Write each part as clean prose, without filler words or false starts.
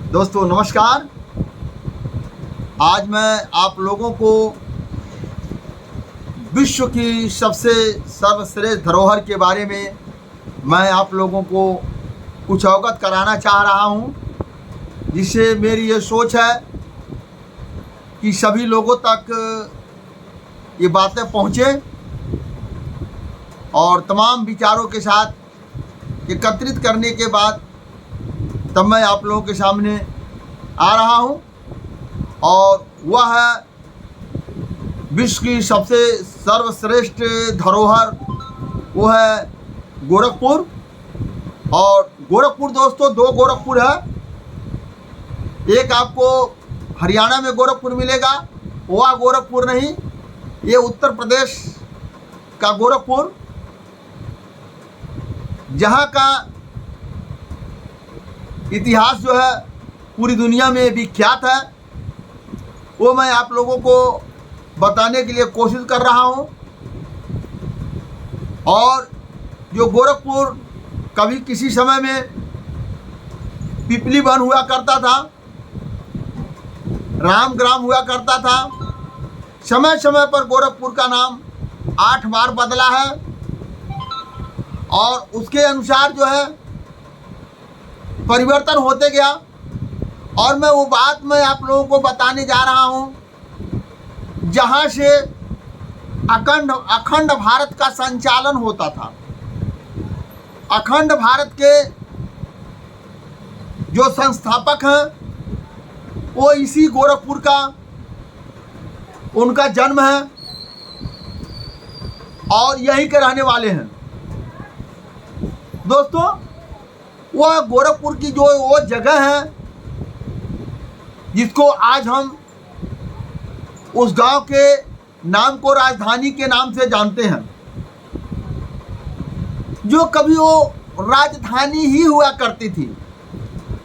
दोस्तों नमस्कार। आज मैं आप लोगों को विश्व की सबसे सर्वश्रेष्ठ धरोहर के बारे में मैं आप लोगों को कुछ अवगत कराना चाह रहा हूं, जिससे मेरी ये सोच है कि सभी लोगों तक ये बातें पहुँचे और तमाम विचारों के साथ एकत्रित करने के बाद तब मैं आप लोगों के सामने आ रहा हूं। और वह है विश्व की सबसे सर्वश्रेष्ठ धरोहर, वो है गोरखपुर। और गोरखपुर दोस्तों, दो गोरखपुर है। एक आपको हरियाणा में गोरखपुर मिलेगा, वह गोरखपुर नहीं, ये उत्तर प्रदेश का गोरखपुर, जहाँ का इतिहास जो है पूरी दुनिया में विख्यात है, वो मैं आप लोगों को बताने के लिए कोशिश कर रहा हूँ। और जो गोरखपुर कभी किसी समय में पिपली वन हुआ करता था, रामग्राम हुआ करता था, समय समय पर गोरखपुर का नाम 8 बार बदला है। और उसके अनुसार जो है परिवर्तन होते गया। और मैं वो बात आप लोगों को बताने जा रहा हूँ जहाँ से अखंड भारत का संचालन होता था। अखंड भारत के जो संस्थापक हैं वो इसी गोरखपुर का उनका जन्म है और यहीं के रहने वाले हैं। दोस्तों, वह गोरखपुर की जो वो जगह है जिसको आज हम उस गांव के नाम को राजधानी के नाम से जानते हैं, जो कभी वो राजधानी ही हुआ करती थी,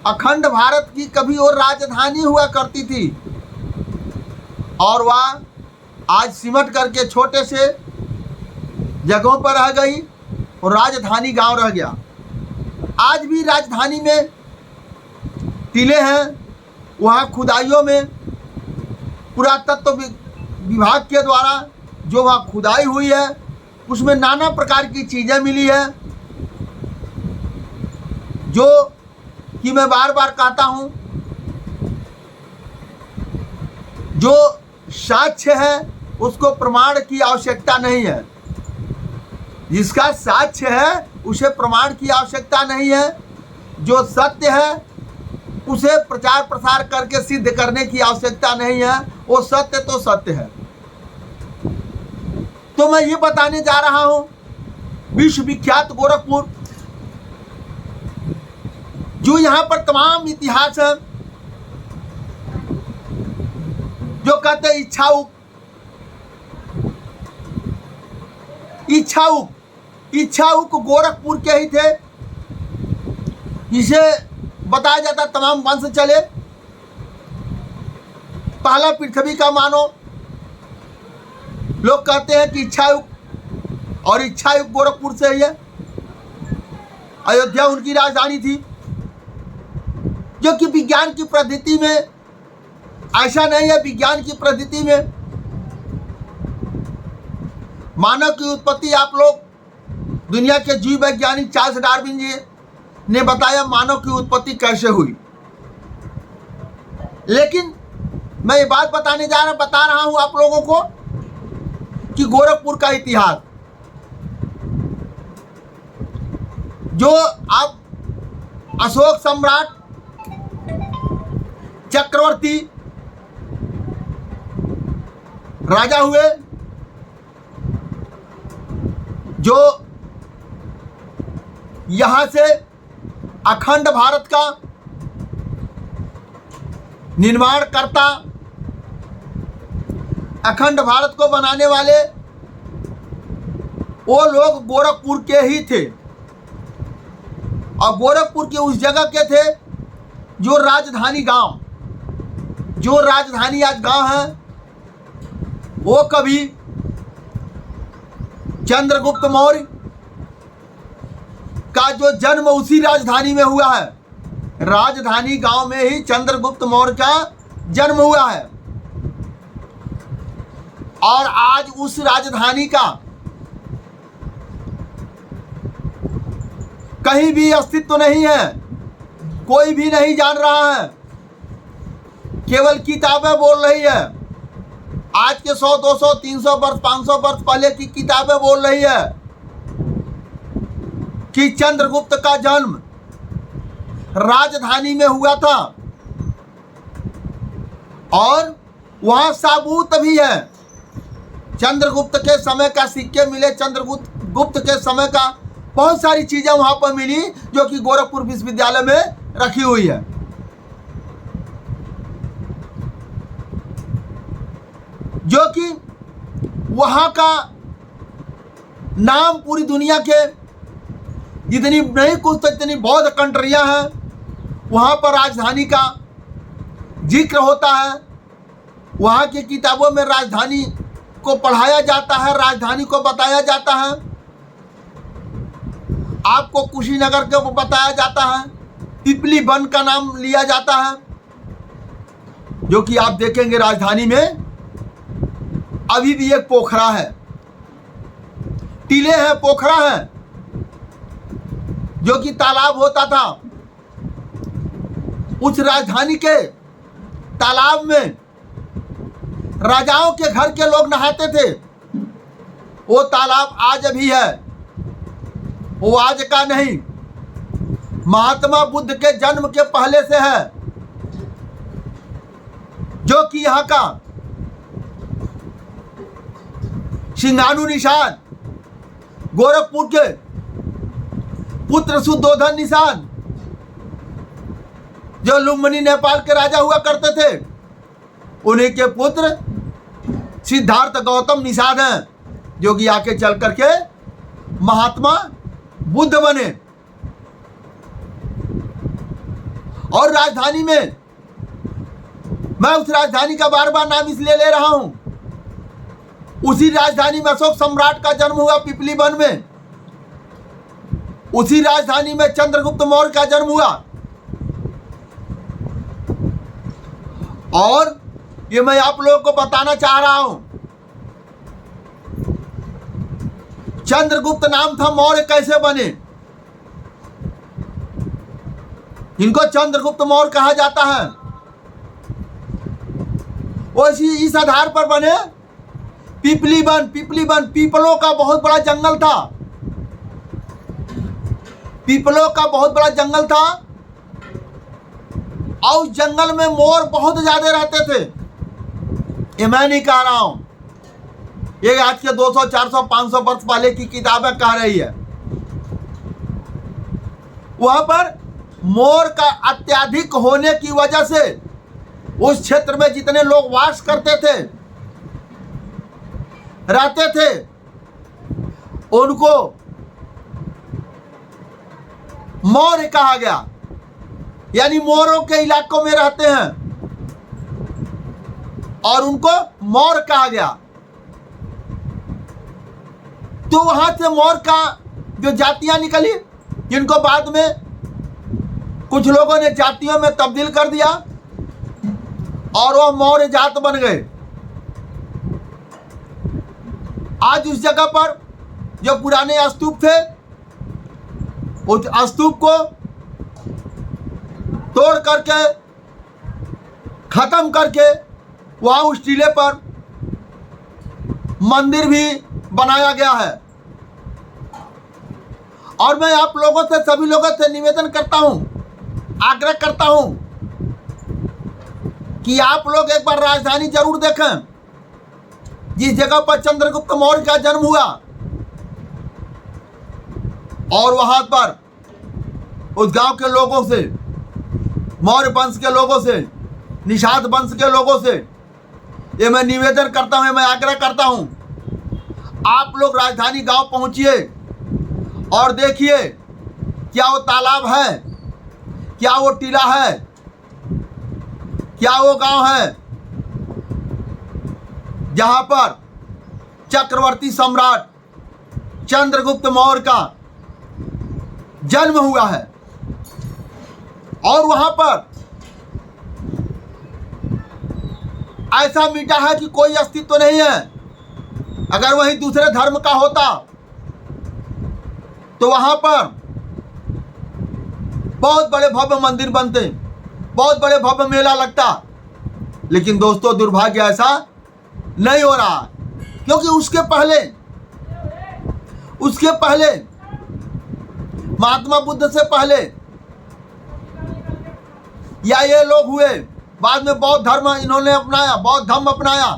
अखंड भारत की कभी वो राजधानी हुआ करती थी, और वह आज सिमट करके छोटे से जगहों पर रह गई और राजधानी गांव रह गया। आज भी राजधानी में टीले हैं, वहाँ खुदाइयों में पुरातत्व विभाग के द्वारा जो वहाँ खुदाई हुई है उसमें नाना प्रकार की चीज़ें मिली है, जो कि मैं बार बार कहता हूँ, जो साक्ष्य है उसको प्रमाण की आवश्यकता नहीं है। जिसका साक्ष्य है उसे प्रमाण की आवश्यकता नहीं है। जो सत्य है उसे प्रचार प्रसार करके सिद्ध करने की आवश्यकता नहीं है। वो सत्य तो सत्य है। तो मैं ये बताने जा रहा हूं, विश्व विख्यात गोरखपुर, जो यहां पर तमाम इतिहास है, जो कहते हैं इच्छाउक गोरखपुर के ही थे, जिसे बताया जाता तमाम वंश चले। पहला पृथ्वी का मानव, लोग कहते हैं कि इच्छायुक, और इच्छायुक गोरखपुर से ही है। अयोध्या उनकी राजधानी थी, जो कि विज्ञान की पद्धति में ऐसा नहीं है। विज्ञान की पद्धति में मानव की उत्पत्ति, आप लोग दुनिया के जीव वैज्ञानिक चार्ल्स डार्विन जी ने बताया मानव की उत्पत्ति कैसे हुई। लेकिन मैं ये बात बता रहा हूं आप लोगों को कि गोरखपुर का इतिहास, जो अब अशोक सम्राट चक्रवर्ती राजा हुए, जो यहां से अखंड भारत का निर्माण करता, अखंड भारत को बनाने वाले वो लोग गोरखपुर के ही थे। और गोरखपुर के उस जगह के थे जो राजधानी गांव, जो राजधानी आज गांव है, वो कभी चंद्रगुप्त मौर्य का जो जन्म उसी राजधानी में हुआ है, राजधानी गांव में ही चंद्रगुप्त मौर्य का जन्म हुआ है। और आज उस राजधानी का कहीं भी अस्तित्व नहीं है, कोई भी नहीं जान रहा है, केवल किताबें बोल रही है। आज के 100, 200, 300 वर्ष, 500 वर्ष पहले की किताबें बोल रही है कि चंद्रगुप्त का जन्म राजधानी में हुआ था। और वहां साबूत भी है, चंद्रगुप्त के समय का सिक्के मिले, चंद्रगुप्त के समय का बहुत सारी चीजें वहां पर मिली जो कि गोरखपुर विश्वविद्यालय में रखी हुई है। जो कि वहां का नाम पूरी दुनिया के जितनी नहीं कुछ तो जितनी बौद्ध कंट्रियां हैं वहां पर राजधानी का जिक्र होता है। वहां की किताबों में राजधानी को पढ़ाया जाता है, राजधानी को बताया जाता है। आपको कुशीनगर के वो बताया जाता है, पिपली वन का नाम लिया जाता है। जो कि आप देखेंगे राजधानी में अभी भी एक पोखरा है, टीले हैं, पोखरा है, जो कि तालाब होता था। उस राजधानी के तालाब में राजाओं के घर के लोग नहाते थे। वो तालाब आज भी है, वो आज का नहीं, महात्मा बुद्ध के जन्म के पहले से है। जो कि यहाँ का सिंघाणु निशान, गोरखपुर के पुत्र शुद्धोधन निशान, जो लुम्बिनी नेपाल के राजा हुआ करते थे, उन्हीं के पुत्र सिद्धार्थ गौतम निषाद हैं, जो कि आके चल करके महात्मा बुद्ध बने। और राजधानी में मैं उस राजधानी का बार बार नाम इसलिए ले रहा हूं, उसी राजधानी में अशोक सम्राट का जन्म हुआ पिपली वन में, उसी राजधानी में चंद्रगुप्त मौर्य का जन्म हुआ। और ये मैं आप लोगों को बताना चाह रहा हूं, चंद्रगुप्त नाम था, मौर्य कैसे बने, इनको चंद्रगुप्त मौर्य कहा जाता है। वो इस आधार पर बने, पिपली वन पीपलों का बहुत बड़ा जंगल था, पीपलों का बहुत बड़ा जंगल था। और उस जंगल में मोर बहुत ज्यादा रहते थे। ये मैं नहीं कह रहा हूं, ये आज के 200, 400, 500 वर्ष पहले की किताबें कह रही है। वहां पर मोर का अत्यधिक होने की वजह से उस क्षेत्र में जितने लोग वास करते थे, रहते थे, उनको मौर्य कहा गया, यानी मोरों के इलाकों में रहते हैं और उनको मौर्य कहा गया। तो वहां से मौर्य का जो जातियां निकली, जिनको बाद में कुछ लोगों ने जातियों में तब्दील कर दिया और वह मौर्य जात बन गए। आज उस जगह पर जो पुराने स्तूप थे, उस स्तूप को तोड़ करके, खत्म करके, वहां उस टीले पर मंदिर भी बनाया गया है। और मैं आप लोगों से, सभी लोगों से निवेदन करता हूं, आग्रह करता हूं कि आप लोग एक बार राजधानी जरूर देखें, जिस जगह पर चंद्रगुप्त मौर्य का जन्म हुआ। और वहां पर उस गांव के लोगों से, मौर्य वंश के लोगों से, निषाद वंश के लोगों से ये मैं निवेदन करता हूं, मैं आग्रह करता हूं, आप लोग राजधानी गांव पहुंचिए और देखिए क्या वो तालाब है, क्या वो टीला है, क्या वो गांव है जहां पर चक्रवर्ती सम्राट चंद्रगुप्त मौर्य का जन्म हुआ है। और वहां पर ऐसा मिटा है कि कोई अस्तित्व नहीं है। अगर वही दूसरे धर्म का होता तो वहां पर बहुत बड़े भव्य मंदिर बनते, बहुत बड़े भव्य मेला लगता। लेकिन दोस्तों दुर्भाग्य ऐसा नहीं हो रहा, क्योंकि उसके पहले महात्मा बुद्ध से पहले या ये लोग हुए, बाद में बौद्ध धर्म इन्होंने अपनाया, बौद्ध धर्म अपनाया।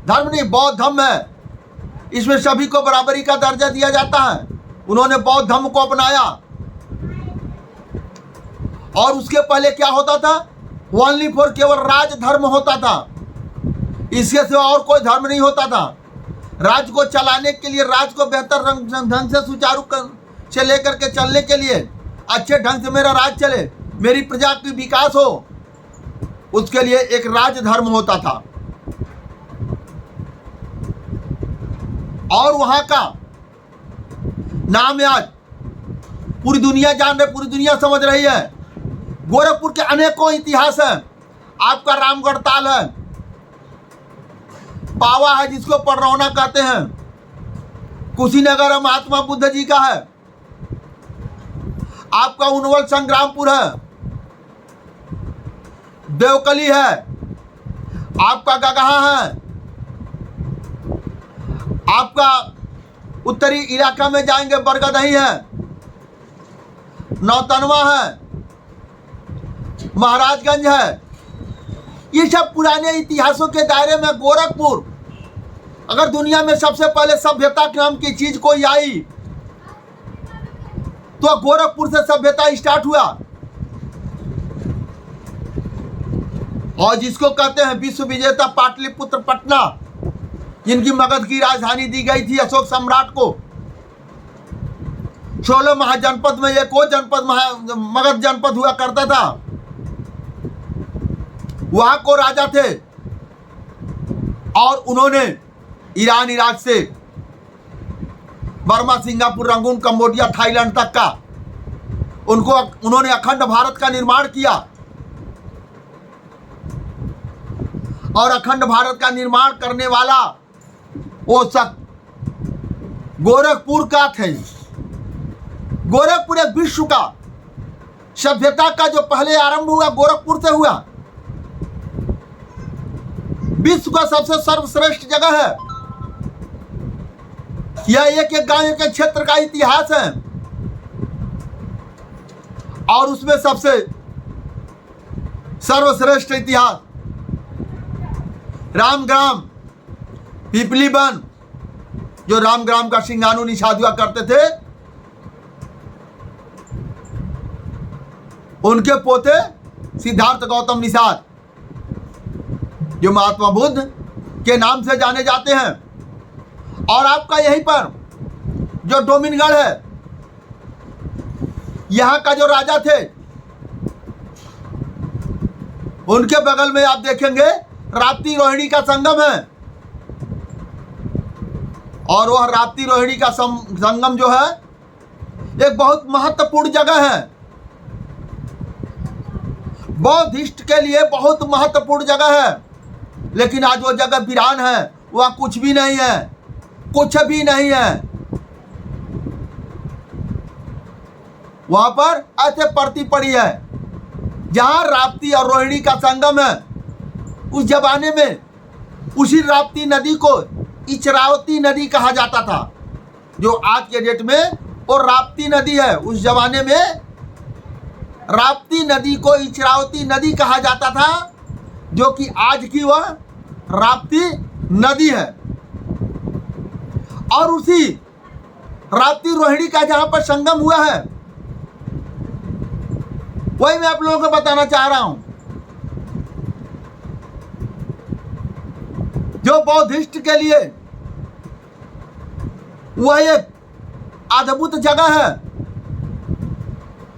धर्म नहीं, बौद्ध धर्म है, इसमें सभी को बराबरी का दर्जा दिया जाता है। उन्होंने बौद्ध धर्म को अपनाया। और उसके पहले क्या होता था? ओनली फॉर केवल राज धर्म होता था, इसके सिवा और कोई धर्म नहीं होता था। राज्य को चलाने के लिए, राज्य को बेहतर ढंग से सुचारू से लेकर के चलने के लिए, अच्छे ढंग से मेरा राज्य चले, मेरी प्रजा की विकास हो, उसके लिए एक राज धर्म होता था। और वहां का नाम आज पूरी दुनिया जान रही, पूरी दुनिया समझ रही है। गोरखपुर के अनेकों इतिहास हैं। आपका रामगढ़ ताल है, पावा है जिसको पररौना कहते हैं, कुशीनगर महात्मा बुद्ध जी का है, आपका उनवल संग्रामपुर है, देवकली है, आपका गगहा है, आपका उत्तरी इलाका में जाएंगे बरगदही है, नौतनवा है, महाराजगंज है। ये सब पुराने इतिहासों के दायरे में गोरखपुर, अगर दुनिया में सबसे पहले सभ्यता नाम की चीज कोई आई तो गोरखपुर से सभ्यता स्टार्ट हुआ। और जिसको कहते हैं विश्व विजेता पाटलिपुत्र पटना, जिनकी मगध की राजधानी दी गई थी अशोक सम्राट को। 16 महाजनपद में एक और जनपद मगध जनपद हुआ करता था। वहां को राजा थे और उन्होंने ईरान, इराक से Burma, Singapore, Rangoon, Cambodia, Thailand तक का उन्होंने अखंड भारत का निर्माण किया। और अखंड भारत का निर्माण करने वाला वो सब गोरखपुर का थे। गोरखपुर एक विश्व का सभ्यता का जो पहले आरंभ हुआ गोरखपुर से हुआ। विश्व का सबसे सर्वश्रेष्ठ जगह है यह। एक एक गांव, एक एक क्षेत्र का इतिहास है और उसमें सबसे सर्वश्रेष्ठ इतिहास रामग्राम, पिपली वन, जो रामग्राम का सिंगानु निषाद हुआ करते थे, उनके पोते सिद्धार्थ गौतम निषाद, जो महात्मा बुद्ध के नाम से जाने जाते हैं। और आपका यहीं पर जो डोमिनगढ़ है, यहां का जो राजा थे, उनके बगल में आप देखेंगे राप्ती रोहिणी का संगम है। और वह राप्ती रोहिणी का संगम जो है एक बहुत महत्वपूर्ण जगह है, बौद्धिस्ट के लिए बहुत महत्वपूर्ण जगह है। लेकिन आज वो जगह वीरान है, वहां कुछ भी नहीं है, कुछ भी नहीं है। वहां पर ऐसे परती पड़ी है जहां राप्ती और रोहिणी का संगम है। उस जमाने में उसी राप्ती नदी को इचरावती नदी कहा जाता था, जो आज के डेट में वो राप्ती नदी है। उस जमाने में राप्ती नदी को इचरावती नदी कहा जाता था, जो कि आज की वह राप्ती नदी है। और उसी राप्ती रोहिणी का जहां पर संगम हुआ है, वही मैं आप लोगों को बताना चाह रहा हूं। जो बौद्धिस्ट के लिए वह एक अद्भुत जगह है,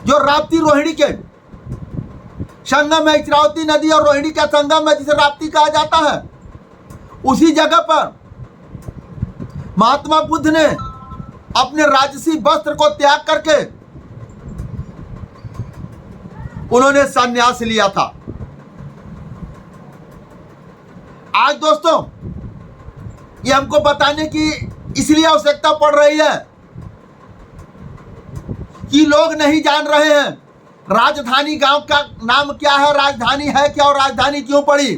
जो राप्ती रोहिणी के संगम है, इचरावती नदी और रोहिणी का संगम है, जिसे राप्ती कहा जाता है। उसी जगह पर महात्मा बुद्ध ने अपने राजसी वस्त्र को त्याग करके उन्होंने संन्यास लिया था। आज दोस्तों ये हमको बताने की इसलिए आवश्यकता पड़ रही है कि लोग नहीं जान रहे हैं राजधानी गांव का नाम क्या है, राजधानी है क्या और राजधानी क्यों पड़ी।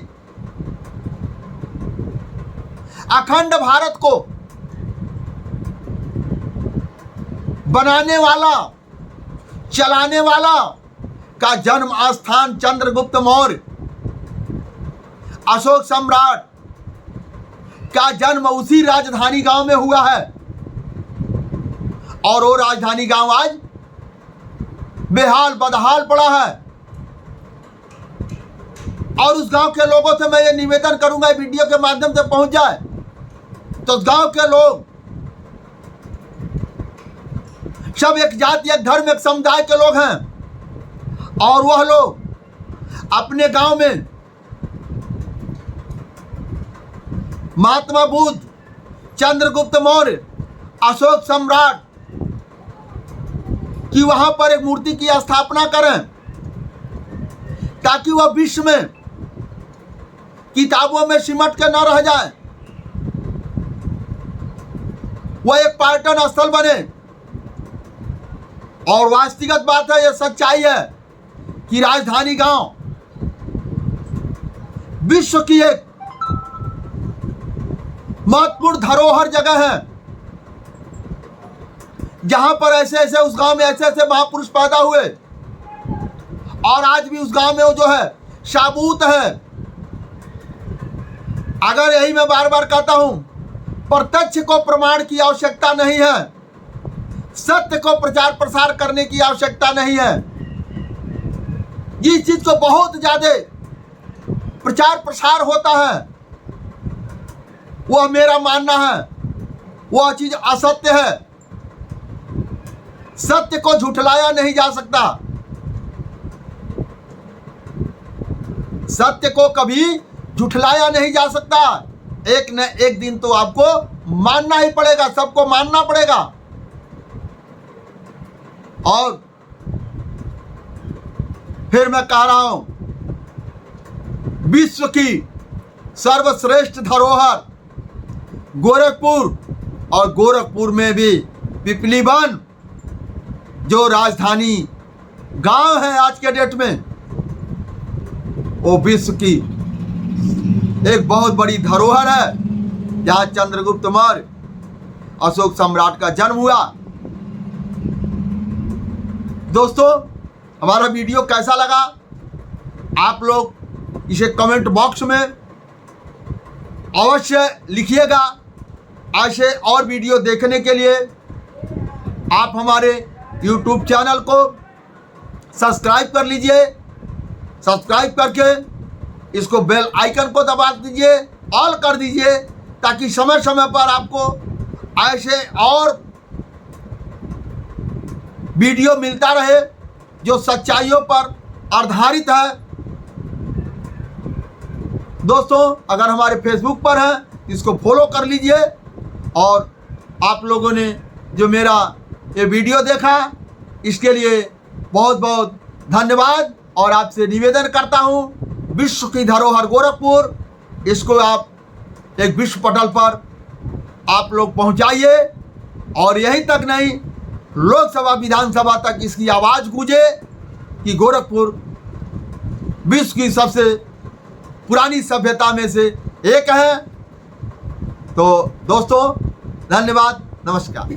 अखंड भारत को बनाने वाला, चलाने वाला का जन्म स्थान चंद्रगुप्त मौर्य, अशोक सम्राट का जन्म उसी राजधानी गांव में हुआ है। और वो राजधानी गांव आज बेहाल बदहाल पड़ा है। और उस गांव के लोगों से मैं ये निवेदन करूंगा, वीडियो के माध्यम से पहुंच जाए तो उस गांव के लोग सब एक जाति, एक धर्म, एक समुदाय के लोग हैं। और वह लोग अपने गांव में महात्मा बुद्ध, चंद्रगुप्त मौर्य, अशोक सम्राट कि वहां पर एक मूर्ति की स्थापना करें ताकि वह विश्व में किताबों में सिमट के न रह जाए, वह एक पर्यटन स्थल बने। और वास्तविक बात है, यह सच्चाई है कि राजधानी गांव विश्व की एक महत्वपूर्ण धरोहर जगह है, जहां पर ऐसे ऐसे उस गांव में ऐसे ऐसे महापुरुष पैदा हुए और आज भी उस गांव में वो जो है साबूत है। अगर यही मैं बार बार कहता हूं, प्रत्यक्ष को प्रमाण की आवश्यकता नहीं है, सत्य को प्रचार प्रसार करने की आवश्यकता नहीं है। जिस चीज को बहुत ज्यादा प्रचार प्रसार होता है वह मेरा मानना है वह चीज असत्य है। सत्य को झुठलाया नहीं जा सकता, सत्य को कभी झुठलाया नहीं जा सकता। एक न एक दिन तो आपको मानना ही पड़ेगा, सबको मानना पड़ेगा। और फिर मैं कह रहा हूं, विश्व की सर्वश्रेष्ठ धरोहर गोरखपुर, और गोरखपुर में भी पिपलीवन जो राजधानी गांव है आज के डेट में, वो विश्व की एक बहुत बड़ी धरोहर है जहां चंद्रगुप्त मौर्य, अशोक सम्राट का जन्म हुआ। दोस्तों हमारा वीडियो कैसा लगा आप लोग इसे कमेंट बॉक्स में अवश्य लिखिएगा। ऐसे और वीडियो देखने के लिए आप हमारे YouTube चैनल को सब्सक्राइब कर लीजिए। सब्सक्राइब करके इसको बेल आइकन को दबा दीजिए, ऑल कर दीजिए, ताकि समय समय पर आपको ऐसे और वीडियो मिलता रहे जो सच्चाइयों पर आधारित है। दोस्तों अगर हमारे फेसबुक पर हैं इसको फॉलो कर लीजिए। और आप लोगों ने जो मेरा ये वीडियो देखा इसके लिए बहुत बहुत धन्यवाद। और आपसे निवेदन करता हूँ, विश्व की धरोहर गोरखपुर, इसको आप एक विश्व पटल पर आप लोग पहुँचाइए। और यहीं तक नहीं, लोकसभा विधानसभा तक इसकी आवाज़ गूंजे कि गोरखपुर विश्व की सबसे पुरानी सभ्यता में से एक है। तो दोस्तों धन्यवाद, नमस्कार।